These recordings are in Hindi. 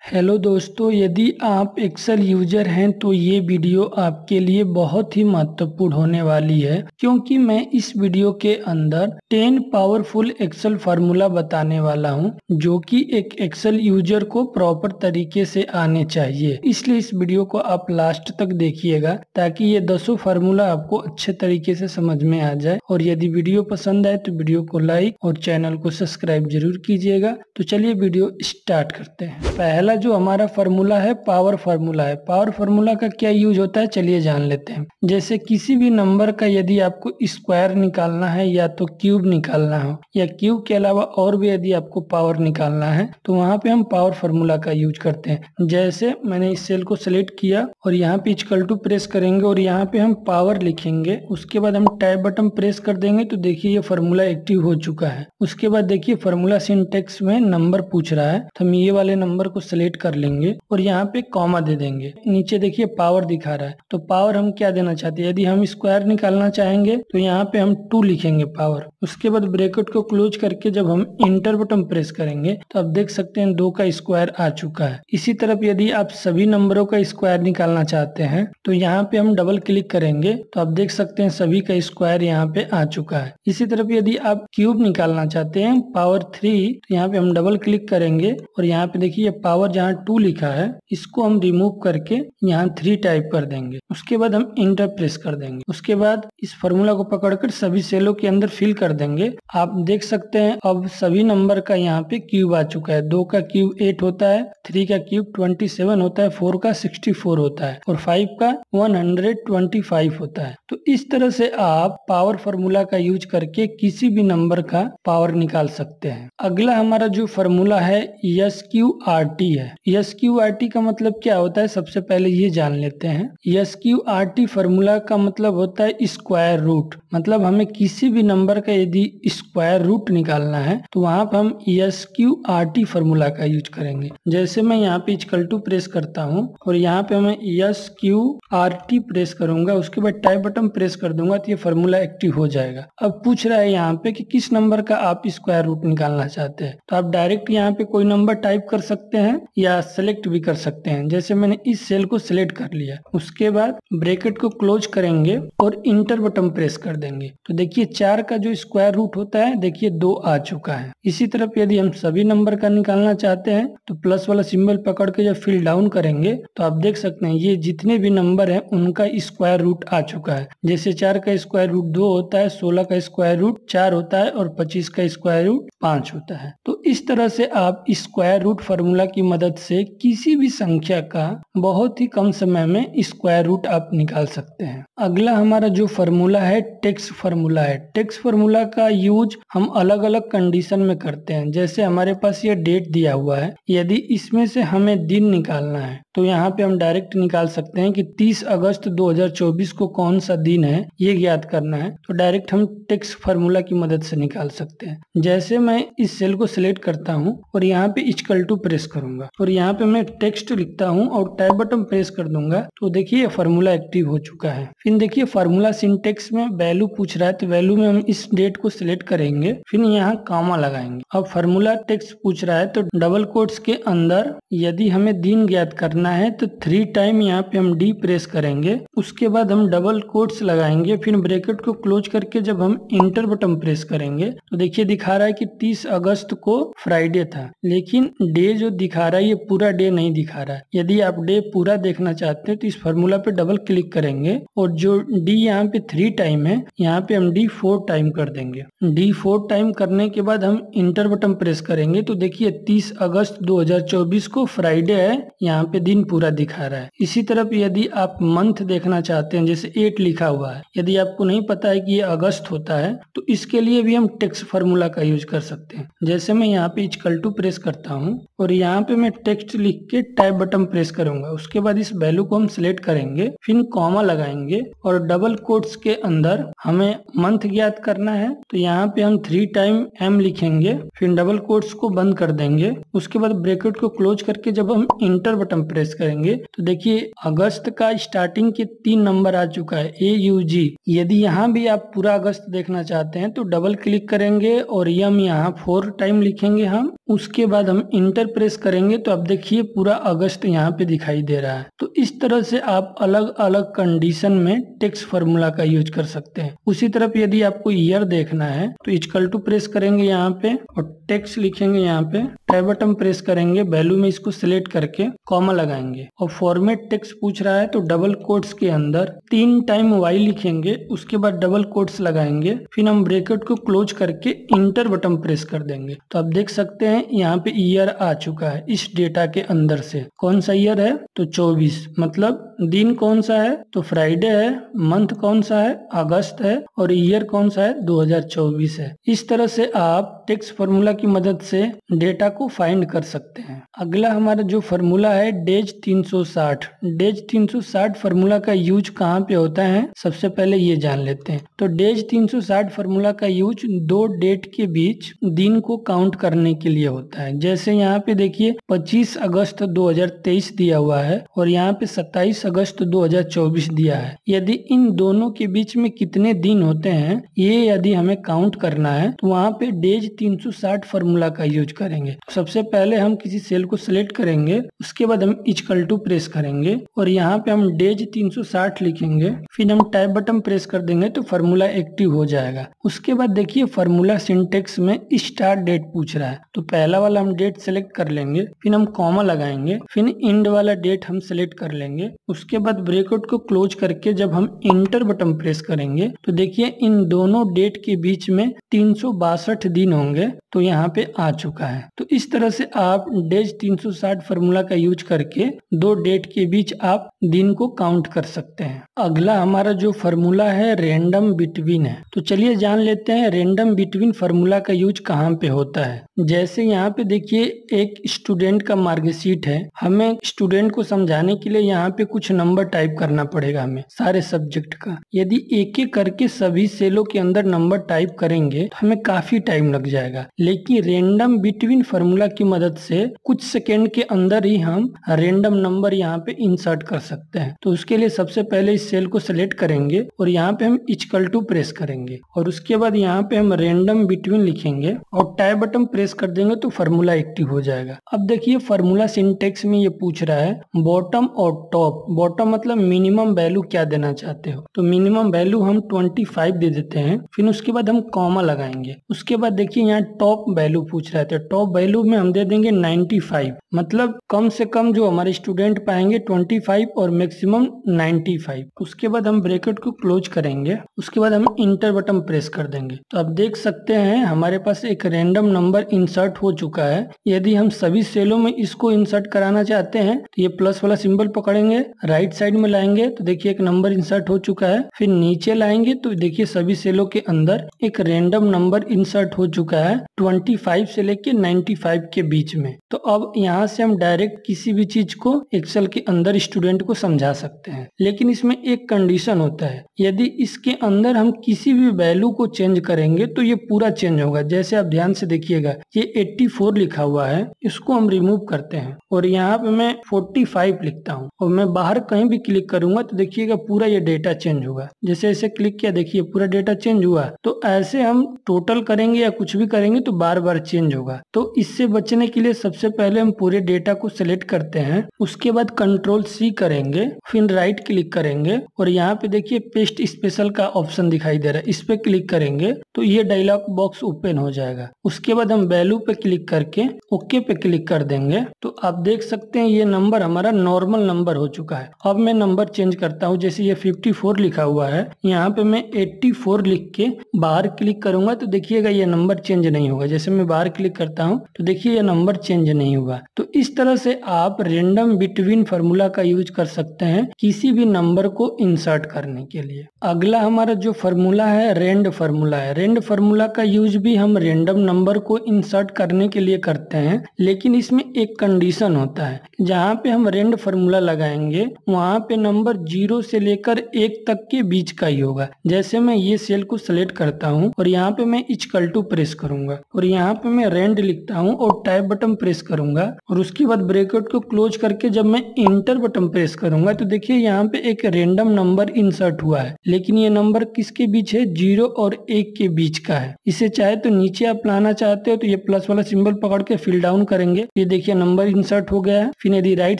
हेलो दोस्तों, यदि आप एक्सेल यूजर हैं तो ये वीडियो आपके लिए बहुत ही महत्वपूर्ण होने वाली है, क्योंकि मैं इस वीडियो के अंदर 10 पावरफुल एक्सेल फार्मूला बताने वाला हूं, जो कि एक एक्सेल यूजर को प्रॉपर तरीके से आने चाहिए। इसलिए इस वीडियो को आप लास्ट तक देखिएगा ताकि ये 10 फार्मूला आपको अच्छे तरीके से समझ में आ जाए। और यदि वीडियो पसंद आए तो वीडियो को लाइक और चैनल को सब्सक्राइब जरूर कीजिएगा। तो चलिए वीडियो स्टार्ट करते हैं। पहला जो हमारा फार्मूला है पावर फार्मूला है। पावर फार्मूला का क्या यूज होता है चलिए जान लेते हैं। जैसे किसी भी नंबर का यदि आपको स्क्वायर निकालना है या तो क्यूब निकालना हो, या क्यूब के अलावा और भी यदि आपको पावर निकालना है तो वहाँ पे हम पावर फार्मूला का यूज करते हैं। जैसे मैंने इस सेल को सिलेक्ट किया और यहाँ पे इक्वल टू प्रेस करेंगे और यहाँ पे हम पावर लिखेंगे। उसके बाद हम टैब बटन प्रेस कर देंगे तो देखिए ये फार्मूला एक्टिव हो चुका है। उसके बाद देखिए फार्मूला सिंटेक्स में नंबर पूछ रहा है तो हम ये वाले नंबर को सिलेक्ट कर लेंगे और यहाँ पे कॉमा दे देंगे। नीचे देखिए पावर दिखा रहा है तो पावर हम क्या देना चाहते हैं। यदि हम स्क्वायर निकालना चाहेंगे तो यहाँ पे हम 2 लिखेंगे पावर। उसके बाद ब्रैकेट को क्लोज करके जब हम इंटर बटन प्रेस करेंगे तो आप देख सकते हैं 2 का स्क्वायर आ चुका है। इसी तरफ यदि आप सभी नंबरों का स्क्वायर निकालना चाहते हैं तो यहाँ पे हम डबल क्लिक करेंगे तो आप देख सकते हैं सभी का स्क्वायर यहाँ पे आ चुका है। इसी तरफ यदि आप क्यूब निकालना चाहते हैं पावर 3 तो यहाँ पे हम डबल क्लिक करेंगे और यहाँ पे देखिए पावर जहाँ 2 लिखा है इसको हम रिमूव करके यहाँ 3 टाइप कर देंगे। उसके बाद हम इंटर प्रेस कर देंगे। उसके बाद इस फार्मूला को पकड़कर सभी सेलों के अंदर फिल कर देंगे। आप देख सकते हैं अब सभी नंबर का यहाँ पे क्यूब आ चुका है। 2 का क्यूब 8 होता है, 3 का क्यूब 27 होता है, 4 का 64 होता है और 5 का 125 होता है। तो इस तरह से आप पावर फार्मूला का यूज करके किसी भी नंबर का पावर निकाल सकते हैं। अगला हमारा जो फार्मूला है SQRT है। SQRT का मतलब क्या होता है सबसे पहले ये जान लेते हैं। SQRT फार्मूला का मतलब होता है स्क्वायर रूट। मतलब हमें किसी भी नंबर का यदि स्क्वायर रूट निकालना है तो वहां पर हम SQRT फार्मूला का यूज करेंगे। जैसे मैं यहाँ पे इक्वल टू प्रेस करता हूँ और यहाँ पे मैं SQRT प्रेस करूंगा, उसके बाद टाइप बटन प्रेस कर दूंगा तो ये फार्मूला एक्टिव हो जाएगा। अब पूछ रहा है यहाँ पे कि किस नंबर का आप स्क्वायर रूट निकालना चाहते हैं, तो आप डायरेक्ट यहाँ पे कोई नंबर टाइप कर सकते हैं या सेलेक्ट भी कर सकते हैं। जैसे मैंने इस सेल को सिलेक्ट कर लिया, उसके बाद ब्रैकेट को क्लोज करेंगे और इंटर बटन प्रेस कर देंगे तो देखिए 4 का जो स्क्वायर रूट होता है देखिए 2 आ चुका है। इसी तरफ यदि हम सभी नंबर का निकालना चाहते हैं तो प्लस वाला सिंबल पकड़ के जब फिल डाउन करेंगे तो आप देख सकते हैं ये जितने भी नंबर है उनका स्क्वायर रूट आ चुका है। जैसे 4 का स्क्वायर रूट 2 होता है, 16 का स्क्वायर रूट 4 होता है और 25 का स्क्वायर रूट 5 होता है। तो इस तरह से आप स्क्वायर रूट फार्मूला की मदद से किसी भी संख्या का बहुत ही कम समय में स्क्वायर रूट आप निकाल सकते हैं। अगला हमारा जो फार्मूला है टेक्स्ट फार्मूला है। टेक्स्ट फार्मूला का यूज हम अलग अलग कंडीशन में करते हैं। जैसे हमारे पास ये डेट दिया हुआ है, यदि इसमें से हमें दिन निकालना है तो यहाँ पे हम डायरेक्ट निकाल सकते हैं कि 30 अगस्त 2024 को कौन सा दिन है ये ज्ञात करना है तो डायरेक्ट हम टेक्स्ट फार्मूला की मदद से निकाल सकते हैं। जैसे मैं इस सेल को सिलेक्ट करता हूँ और यहाँ पे इक्वल टू प्रेस करूंगा और यहाँ पे मैं टेक्स्ट लिखता हूँ और टैब बटन प्रेस कर दूंगा तो देखिए फार्मूला एक्टिव हो चुका है। फिर देखिए फार्मूला सिंटेक्स में वैल्यू पूछ रहा है तो वैल्यू में हम इस डेट को सिलेक्ट करेंगे, फिर यहाँ कॉमा लगाएंगे। अब फार्मूला टेक्स्ट पूछ रहा है तो डबल कोट्स के अंदर यदि हमें दिन ज्ञात करना है तो 3 टाइम यहाँ पे हम डी प्रेस करेंगे। उसके बाद हम डबल कोट्स लगाएंगे, फिर ब्रैकेट को क्लोज करके जब हम इंटर बटन प्रेस करेंगे तो देखिए दिखा रहा है कि 30 अगस्त को फ्राइडे था, लेकिन डे जो दिखा रहा है ये पूरा डे नहीं दिखा रहा है। यदि आप डे पूरा देखना चाहते हैं तो इस फार्मूला पे डबल क्लिक करेंगे और जो डी यहाँ पे 3 टाइम है यहाँ पे हम डी 4 टाइम कर देंगे। डी 4 टाइम करने के बाद हम इंटर बटन प्रेस करेंगे तो देखिए 30 अगस्त 2024 को फ्राइडे है, यहाँ पे दिन पूरा दिखा रहा है। इसी तरफ यदि आप मंथ देखना चाहते हैं, जैसे 8 लिखा हुआ है, यदि आपको नहीं पता है कि ये अगस्त होता है तो इसके लिए भी हम टेक्स्ट फार्मूला का यूज कर सकते हैं। जैसे मैं यहाँ पे इक्वल टू प्रेस करता हूँ और यहाँ पे मैं टेक्स्ट लिख के टाइप बटन प्रेस करूंगा। उसके बाद इस वैल्यू को हम सिलेक्ट करेंगे, फिर कॉमा लगाएंगे और डबल कोट्स के अंदर हमें मंथ ज्ञात करना है तो यहाँ पे हम 3 टाइम एम लिखेंगे, फिर डबल कोट्स को बंद कर देंगे। उसके बाद ब्रैकेट को क्लोज करके जब हम इंटर बटन प्रेस करेंगे तो देखिए अगस्त का स्टार्टिंग के 3 नंबर आ चुका है AUG। यदि यहाँ भी आप पूरा अगस्त देखना चाहते हैं तो डबल क्लिक करेंगे और यम यहाँ 4 टाइम लिखेंगे। लिखेंगे हम, उसके बाद हम इंटर प्रेस करेंगे तो अब देखिए पूरा अगस्त यहाँ पे दिखाई दे रहा है। तो इस तरह से आप अलग अलग कंडीशन में टेक्स्ट फार्मूला का यूज कर सकते हैं। उसी तरफ यदि आपको ईयर देखना है तो इक्वल टू प्रेस करेंगे यहाँ पे और टेक्स्ट लिखेंगे यहाँ पे, टैब बटन प्रेस करेंगे, वैल्यू में इसको सिलेक्ट करके कॉमा लगाएंगे और फॉर्मेट टेक्स्ट पूछ रहा है तो डबल कोट्स के अंदर 3 टाइम वाई लिखेंगे, उसके बाद डबल कोट्स लगाएंगे, फिर हम ब्रैकेट को क्लोज करके इंटर बटन प्रेस कर देंगे। तो आप देख सकते हैं यहाँ पे ईयर आ चुका है इस डेटा के अंदर से। कौन सा ईयर है तो 24, मतलब दिन कौन सा है तो फ्राइडे है, मंथ कौन सा है अगस्त है और ईयर कौन सा है 2024 है। इस तरह से आप टेक्स्ट फार्मूला की मदद से डेटा को फाइंड कर सकते हैं। अगला हमारा जो फार्मूला है डेज 360। डेज 360 फार्मूला का यूज कहाँ पे होता है सबसे पहले ये जान लेते हैं। तो डेज 360 फार्मूला का यूज 2 डेट के बीच दिन को काउंट करने के लिए होता है। जैसे यहाँ पे देखिए 25 अगस्त 2023 दिया हुआ है और यहाँ पे 27 अगस्त 2024 दिया है। यदि इन दोनों के बीच में कितने दिन होते हैं ये यदि हमें काउंट करना है तो वहाँ पे डेज 360 फार्मूला का यूज करेंगे। सबसे पहले हम किसी सेल को सिलेक्ट करेंगे, उसके बाद हम इक्वल टू प्रेस करेंगे और यहाँ पे हम डेज 360 लिखेंगे, फिर हम टाइप बटन प्रेस कर देंगे तो फार्मूला एक्टिव हो जाएगा। उसके बाद देखिए फार्मूला सिंटेक्स में स्टार्ट डेट पूछ रहा है तो पहला वाला हम डेट सेलेक्ट कर लेंगे, फिर हम कॉमा लगाएंगे, फिर इंड वाला डेट हम सेलेक्ट कर लेंगे। उसके बाद ब्रैकेट को क्लोज करके जब हम इंटर बटन प्रेस करेंगे तो देखिए इन दोनों डेट के बीच में 362 दिन होंगे तो यहाँ पे आ चुका है। तो इस तरह से आप डेज 360 फार्मूला का यूज करके 2 डेट के बीच आप दिन को काउंट कर सकते हैं। अगला हमारा जो फार्मूला है रेंडम बिटवीन है। तो चलिए जान लेते हैं रेंडम बिटवीन फार्मूला का यूज कहाँ पे होता है। जैसे यहाँ पे देखिए एक स्टूडेंट का मार्कशीट है, हमें स्टूडेंट को समझाने के लिए यहाँ पे कुछ नंबर टाइप करना पड़ेगा हमें सारे सब्जेक्ट का। यदि एक एक करके सभी सेलों के अंदर नंबर टाइप करेंगे तो हमें काफी टाइम लग जाएगा, लेकिन रेंडम बिटवीन फार्मूला की मदद से कुछ सेकेंड के अंदर ही हम रेंडम नंबर यहाँ पे इंसर्ट कर सकते हैं। तो उसके लिए सबसे पहले इस सेल को सिलेक्ट करेंगे और यहाँ पे हम इक्वल टू प्रेस करेंगे और उसके बाद यहाँ पे हम रेंडम बिटवीन लिखेंगे और टाइप बटन प्रेस कर देंगे तो फार्मूला एक्टिव हो जाएगा। अब देखिए फार्मूला सिंटेक्स में ये पूछ रहा है बॉटम और टॉप। बॉटम मतलब मिनिमम वैल्यू क्या देना चाहते हो, तो मिनिमम वैल्यू हम 25 दे देते हैं, फिर उसके बाद हम कॉमा लगाएंगे। उसके बाद देखिए यहाँ टॉप वैल्यू पूछ रहा है तो टॉप वैल्यू में हम दे देंगे 95, मतलब कम से कम जो हमारे स्टूडेंट पाएंगे 25 और मैक्सिमम 95। उसके बाद हम ब्रैकेट को क्लोज करेंगे, उसके बाद हम इंटर बटन प्रेस कर देंगे। तो आप देख सकते हैं हमारे पास एक रैंडम नंबर इंसर्ट हो चुका है। यदि हम सभी सेलों में इसको इंसर्ट कराना चाहते हैं तो ये प्लस वाला सिंबल पकड़ेंगे, राइट साइड में लाएंगे तो देखिए एक नंबर इंसर्ट हो चुका है, फिर नीचे लाएंगे तो देखिए सभी सेलों के अंदर एक रैंडम नंबर इंसर्ट हो चुका है 25 से लेके 95 के बीच में। तो अब यहाँ से हम डायरेक्ट किसी भी चीज को एक्सेल के अंदर स्टूडेंट को समझा सकते हैं, लेकिन इसमें एक कंडीशन होता है, यदि इसके अंदर हम किसी भी वैल्यू को चेंज करेंगे तो ये पूरा चेंज होगा। जैसे आप ध्यान से देखिएगा ये 84 लिखा हुआ है, इसको हम रिमूव करते हैं और यहाँ पे मैं 45 लिखता हूँ और मैं बाहर कहीं भी क्लिक करूंगा तो देखिएगा पूरा ये डेटा चेंज होगा। जैसे ऐसे क्लिक किया देखिए पूरा डेटा चेंज हुआ। तो ऐसे हम टोटल करेंगे या कुछ भी करेंगे तो बार बार चेंज होगा। तो इससे बचने के लिए सबसे पहले हम पूरे डेटा को सिलेक्ट करते हैं, उसके बाद कंट्रोल C करेंगे, फिर राइट क्लिक करेंगे और यहाँ पे देखिए पेस्ट स्पेशल का ऑप्शन दिखाई दे रहा है, इस पे क्लिक करेंगे तो ये डायलॉग बॉक्स ओपन हो जाएगा। उसके बाद हम वैल्यू पे क्लिक करके ओके पे क्लिक कर देंगे तो आप देख सकते हैं ये नंबर हमारा नॉर्मल नंबर हो चुका है। अब मैं नंबर चेंज करता हूँ, जैसे ये 54 लिखा हुआ है, यहाँ पे मैं 84 लिख के बाहर क्लिक करूंगा तो देखिएगा ये नंबर चेंज नहीं होगा। जैसे मैं बाहर क्लिक करता हूँ तो देखिए ये नंबर चेंज नहीं हुआ। तो इस तरह से आप रेंडम बिटवीन फार्मूला का यूज कर सकते हैं किसी भी नंबर को इंसर्ट करने के लिए। अगला हमारा जो फार्मूला है रेंड फार्मूला है। रेंड फार्मूला का यूज भी हम रेंडम नंबर को इंसर्ट करने के लिए करते हैं, लेकिन इसमें एक कंडीशन होता है। जहाँ पे हम रेंड फार्मूला लगाएंगे वहाँ पे नंबर 0 से लेकर 1 तक के बीच का ही होगा। जैसे मैं ये सेल को सिलेक्ट करता हूँ और यहाँ पे मैं इक्वल टू प्रेस करूंगा और यहाँ पे मैं रेंड लिखता हूँ और टाइप बटन प्रेस करूंगा और उसके बाद ब्रैकेट को क्लोज करके जब मैं इंटर बटन प्रेस करूंगा तो देखिए यहाँ पे एक रेंडम नंबर इंसर्ट हुआ है, लेकिन ये नंबर किसके बीच है? 0 और 1 के बीच का है। इसे चाहे तो नीचे आप लाना चाहते हो तो ये प्लस वाला सिंबल पकड़ के फिल डाउन करेंगे, ये देखिए नंबर इंसर्ट हो गया है। फिर यदि राइट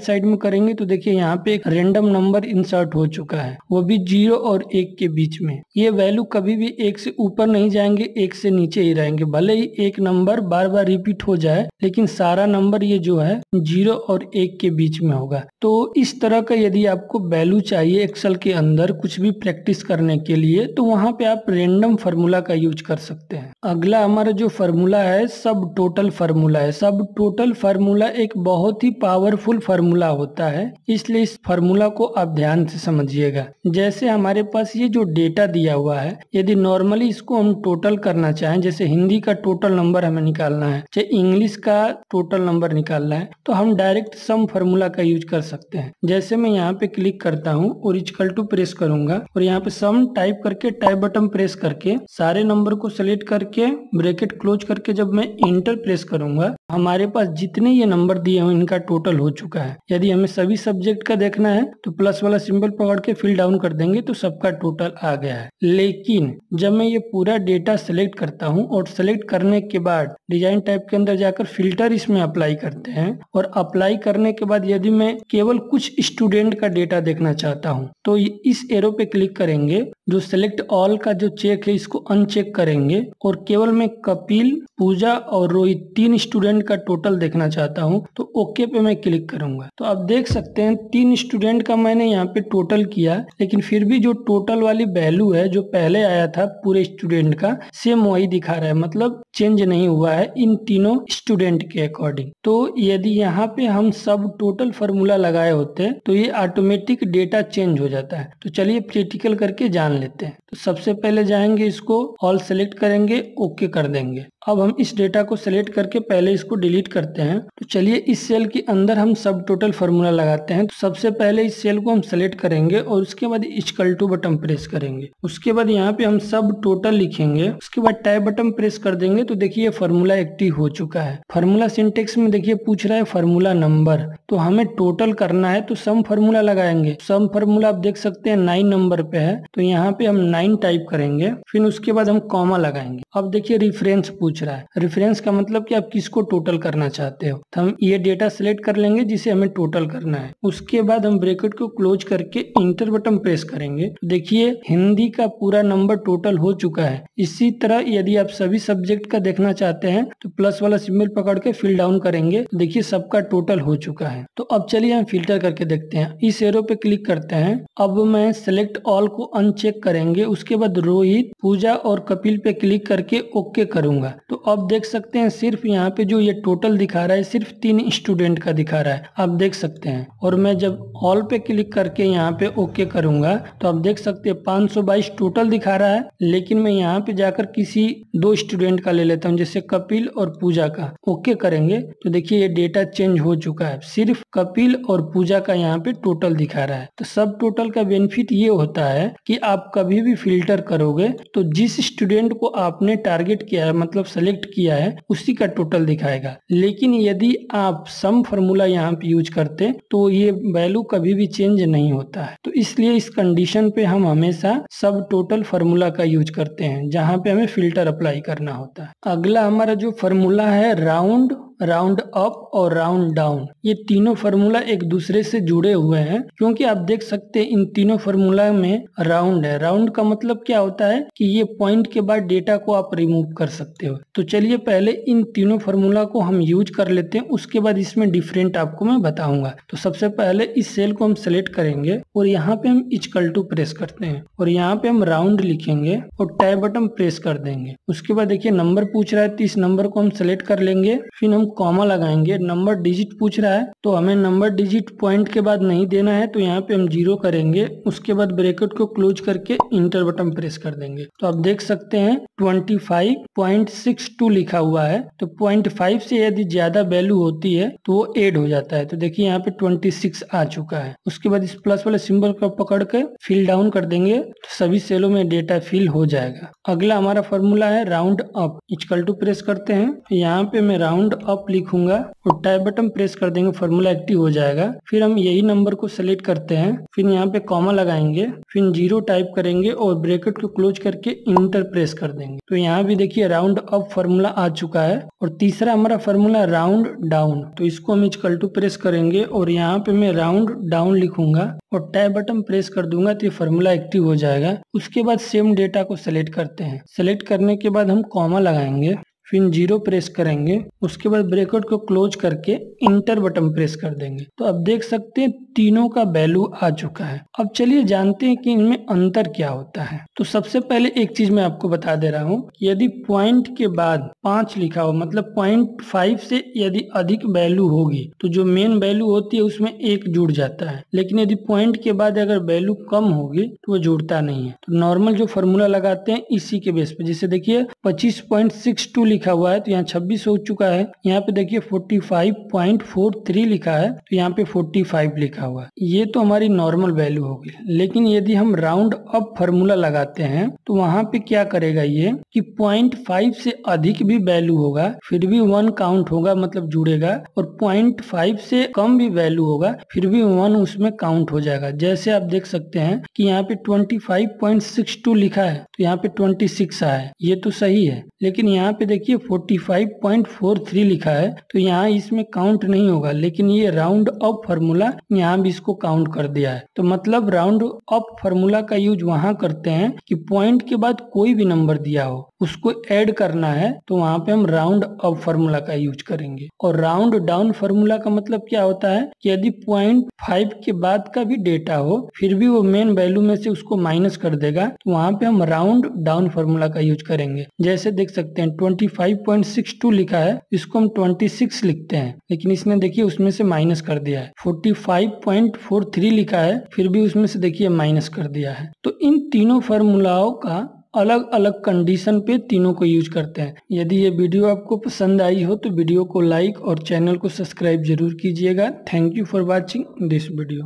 साइड में करेंगे तो देखिए यहाँ पे एक रेंडम नंबर इंसर्ट हो चुका है, वो भी 0 और 1 के बीच में। ये वैल्यू कभी भी 1 से ऊपर नहीं जाएंगे, 1 से नीचे ही रहेंगे। भले ही एक नंबर बार बार रिपीट हो जाए लेकिन सारा नंबर ये जो है 0 और 1 के बीच में होगा। तो इस तरह का यदि आपको वैल्यू चाहिए एक्सेल के अंदर कुछ भी प्रैक्टिस करने के लिए तो वहां पे आप रेंडम फार्मूला का यूज कर सकते हैं। अगला हमारा जो फार्मूला है सब टोटल फार्मूला है। सब टोटल फार्मूला एक बहुत ही पावरफुल फार्मूला होता है, इसलिए इस फार्मूला को आप ध्यान से समझिएगा। जैसे हमारे पास ये जो डेटा दिया हुआ है, यदि नॉर्मली इसको हम टोटल करना चाहें, जैसे हिंदी का टोटल नंबर हमें निकालना है, चाहे इंग्लिश का टोटल नंबर निकालना है, तो हम डायरेक्ट सम फार्मूला का यूज कर सकते हैं। जैसे मैं यहाँ पे क्लिक करता हूँ और इक्वल टू प्रेस करूंगा और यहाँ पे सम टाइप करके टाइप बटन प्रेस करके सारे नंबर को सेलेक्ट करके ब्रैकेट क्लोज करके जब मैं इंटर प्रेस करूंगा, हमारे पास जितने ये नंबर दिए हैं इनका टोटल हो चुका है। यदि हमें सभी सब्जेक्ट का देखना है तो प्लस वाला सिंबल पकड़ के फिल डाउन कर देंगे तो सबका टोटल आ गया है। लेकिन जब मैं ये पूरा डेटा सेलेक्ट करता हूँ और सेलेक्ट करने के बाद डिजाइन टाइप के अंदर जाकर फिल्टर इसमें अप्लाई करते हैं और अप्लाई करने के बाद यदि मैं केवल कुछ स्टूडेंट का डेटा देखना चाहता हूँ तो इस एरो पे क्लिक करेंगे, जो सेलेक्ट ऑल का जो चेक है इसको अनचेक करेंगे और केवल मैं कपिल, पूजा और रोहित 3 स्टूडेंट का टोटल देखना चाहता हूँ तो ओके पे मैं क्लिक करूंगा। तो आप देख सकते हैं 3 स्टूडेंट का मैंने यहाँ पे टोटल किया, लेकिन फिर भी जो टोटल वाली वैल्यू है जो पहले आया था पूरे स्टूडेंट का सेम वही दिखा रहा है, मतलब चेंज नहीं हुआ है इन तीनों स्टूडेंट के अकॉर्डिंग। तो यदि यहाँ पे हम सब टोटल फार्मूला लगाए होते तो ये ऑटोमेटिक डेटा चेंज हो जाता है। तो चलिए प्रैक्टिकल करके जान लेते हैं। तो सबसे पहले जाएंगे, इसको ऑल सेलेक्ट करेंगे, ओके कर देंगे। अब हम इस डेटा को सेलेक्ट करके पहले इसको डिलीट करते हैं। तो चलिए इस सेल के अंदर हम सब टोटल फार्मूला लगाते हैं। तो सबसे पहले इस सेल को हम सेलेक्ट करेंगे और उसके बाद इक्वल टू बटन प्रेस करेंगे। उसके बाद यहाँ पे हम सब टोटल लिखेंगे, उसके बाद टाइप बटन प्रेस कर देंगे तो देखिए फार्मूला एक्टिव हो चुका है। फार्मूला सिंटेक्स में देखिए पूछ रहा है फार्मूला नंबर, तो हमें टोटल करना है तो सम फार्मूला लगाएंगे। सम फार्मूला आप देख सकते हैं 9 नंबर पे है, तो यहाँ पे हम 9 टाइप करेंगे, फिर उसके बाद हम कॉमा लगाएंगे। अब देखिए रेफरेंस पूछ रहा है, रेफरेंस का मतलब कि आप किसको टोटल करना चाहते हो। तो हम ये डेटा सिलेक्ट कर लेंगे जिसे हमें टोटल करना है। उसके बाद हम ब्रैकेट को क्लोज करके इंटर बटन प्रेस करेंगे। तो देखिए हिंदी का पूरा नंबर टोटल हो चुका है। इसी तरह यदि आप सभी सब्जेक्ट का देखना चाहते हैं तो प्लस वाला सिंबल पकड़ के फिल डाउन करेंगे, तो देखिए सबका टोटल हो चुका है। तो अब चलिए हम फिल्टर करके देखते हैं। इस एरो पे क्लिक करते हैं। अब मैं सिलेक्ट ऑल को अनचेक करेंगे, उसके बाद रोहित, पूजा और कपिल पे क्लिक करके ओके करूंगा। तो अब देख सकते हैं सिर्फ यहाँ पे जो ये टोटल दिखा रहा है सिर्फ 3 स्टूडेंट का दिखा रहा है, आप देख सकते हैं। और मैं जब ऑल पे क्लिक करके यहाँ पे ओके करूंगा तो आप देख सकते हैं 522 टोटल दिखा रहा है, लेकिन मैं यहाँ पे जाकर किसी 2 स्टूडेंट का ले लेता हूँ, जैसे कपिल और पूजा का। ओके करेंगे तो देखिए ये डेटा चेंज हो चुका है, सिर्फ कपिल और पूजा का यहाँ पे टोटल दिखा रहा है। तो सब टोटल का बेनिफिट ये होता है कि आप कभी भी फिल्टर करोगे तो जिस स्टूडेंट को आपने टारगेट किया है, मतलब सेलेक्ट किया है, उसी का टोटल दिखाएगा। लेकिन यदि आप सम फार्मूला यहाँ पे यूज करते तो ये वैल्यू कभी भी चेंज नहीं होता है। तो इसलिए इस कंडीशन पे हम हमेशा सब टोटल फार्मूला का यूज करते हैं जहाँ पे हमें फिल्टर अप्लाई करना होता है। अगला हमारा जो फार्मूला है राउंड, राउंड अप और राउंड डाउन, ये तीनों फार्मूला एक दूसरे से जुड़े हुए हैं, क्योंकि आप देख सकते हैं इन तीनों फार्मूला में राउंड है। राउंड का मतलब क्या होता है कि ये पॉइंट के बाद डेटा को आप रिमूव कर सकते हो। तो चलिए पहले इन तीनों फार्मूला को हम यूज कर लेते हैं, उसके बाद इसमें डिफरेंट आपको मैं बताऊंगा। तो सबसे पहले इस सेल को हम सेलेक्ट करेंगे और यहाँ पे हम इक्वल टू प्रेस करते हैं और यहाँ पे हम राउंड लिखेंगे और टाइप बटन प्रेस कर देंगे। उसके बाद देखिए नंबर पूछ रहा है तो इस नंबर को हम सेलेक्ट कर लेंगे, फिर हम कॉमा लगाएंगे। नंबर डिजिट पूछ रहा है तो हमें नंबर डिजिट पॉइंट के बाद नहीं देना है, तो यहाँ पे हम 0 करेंगे। उसके बाद ब्रैकेट को क्लोज करके इंटर बटन प्रेस कर देंगे। तो आप देख सकते हैं 25.62 लिखा हुआ है। तो 0.5 से यदि ज्यादा वैल्यू होती है तो वो ऐड हो जाता है। तो देखिए यहाँ पे 26 आ चुका है। उसके बाद इस प्लस वाले सिंबल को पकड़ के फिल डाउन कर देंगे तो सभी सेलों में डेटा फिल हो जाएगा। अगला हमारा फॉर्मूला है round up. Equal to press करते हैं, यहाँ पे मैं राउंड अप लिखूंगा और टाइप बटन प्रेस कर देंगे, फॉर्मूला एक्टिव हो जाएगा। फिर हम यही नंबर को सेलेक्ट करते हैं, फिर यहाँ पे कॉमा लगाएंगे, फिर 0 टाइप करेंगे और ब्रैकेट को क्लोज करके इंटर प्रेस कर देंगे। तो यहाँ भी देखिए राउंड अप फॉर्मूला आ चुका है। और तीसरा हमारा फॉर्मूला राउंड डाउन, तो इसको हम इक्वल टू प्रेस करेंगे और यहाँ पे मैं राउंड डाउन लिखूंगा और टैब बटन प्रेस कर दूंगा तो ये फॉर्मूला एक्टिव हो जाएगा। उसके बाद सेम डेटा को सेलेक्ट करते हैं। सेलेक्ट करने के बाद हम कॉमा लगाएंगे, फिर 0 प्रेस करेंगे, उसके बाद ब्रैकेट को क्लोज करके इंटर बटन प्रेस कर देंगे। तो अब देख सकते हैं तीनों का वैल्यू आ चुका है। अब चलिए जानते हैं कि इनमें अंतर क्या होता है। तो सबसे पहले एक चीज मैं आपको बता दे रहा हूँ, यदि पॉइंट के बाद 5 लिखा हो, मतलब 0.5 से यदि अधिक वैल्यू होगी तो जो मेन वैल्यू होती है उसमें 1 जुड़ जाता है। लेकिन यदि पॉइंट के बाद अगर वैल्यू कम होगी तो वो जुड़ता नहीं है। तो नॉर्मल जो फॉर्मूला लगाते हैं इसी के बेस पे, जैसे देखिए 25.62 लिखा हुआ है तो यहाँ 26 हो चुका है। यहाँ पे देखिए 45.43 लिखा है तो यहाँ पे 45 लिखा हुआ है। ये तो हमारी नॉर्मल वैल्यू होगी। लेकिन यदि हम राउंड अप फॉर्मूला लगाते हैं तो वहां पे क्या करेगा ये कि 0.5 से अधिक भी वैल्यू होगा फिर भी 1 काउंट होगा, मतलब जुड़ेगा। और 0.5 से कम भी वैल्यू होगा फिर भी 1 उसमें काउंट हो जाएगा। जैसे आप देख सकते हैं कि यहाँ पे 25.62 लिखा है तो यहाँ पे 26 आया है, ये तो सही है। लेकिन यहाँ पे देखिए 45.43 लिखा है तो यहाँ इसमें काउंट नहीं होगा। लेकिन ये राउंड अप फॉर्मूला यहाँ भी इसको काउंट कर दिया है। तो मतलब राउंड अप फॉर्मूला का यूज वहां करते हैं कि पॉइंट के बाद कोई भी नंबर दिया हो उसको ऐड करना है तो वहां पे हम राउंड अप फॉर्मूला का यूज करेंगे। और राउंड डाउन फॉर्मूला का मतलब क्या होता है कि यदि 0.5 के बाद का भी डेटा हो फिर भी वो मेन वैल्यू में से उसको माइनस कर देगा, तो वहां पे हम राउंड डाउन फॉर्मूला का यूज करेंगे। जैसे देख सकते हैं 25.62 लिखा है, इसको हम 26 लिखते हैं, लेकिन इसने देखिए उसमें से माइनस कर दिया है। 45.43 लिखा है फिर भी उसमें से देखिए माइनस कर दिया है। तो इन तीनों फॉर्मूलाओं का अलग अलग कंडीशन पे तीनों को यूज करते हैं। यदि ये वीडियो आपको पसंद आई हो तो वीडियो को लाइक और चैनल को सब्सक्राइब जरूर कीजिएगा। Thank you for watching this video.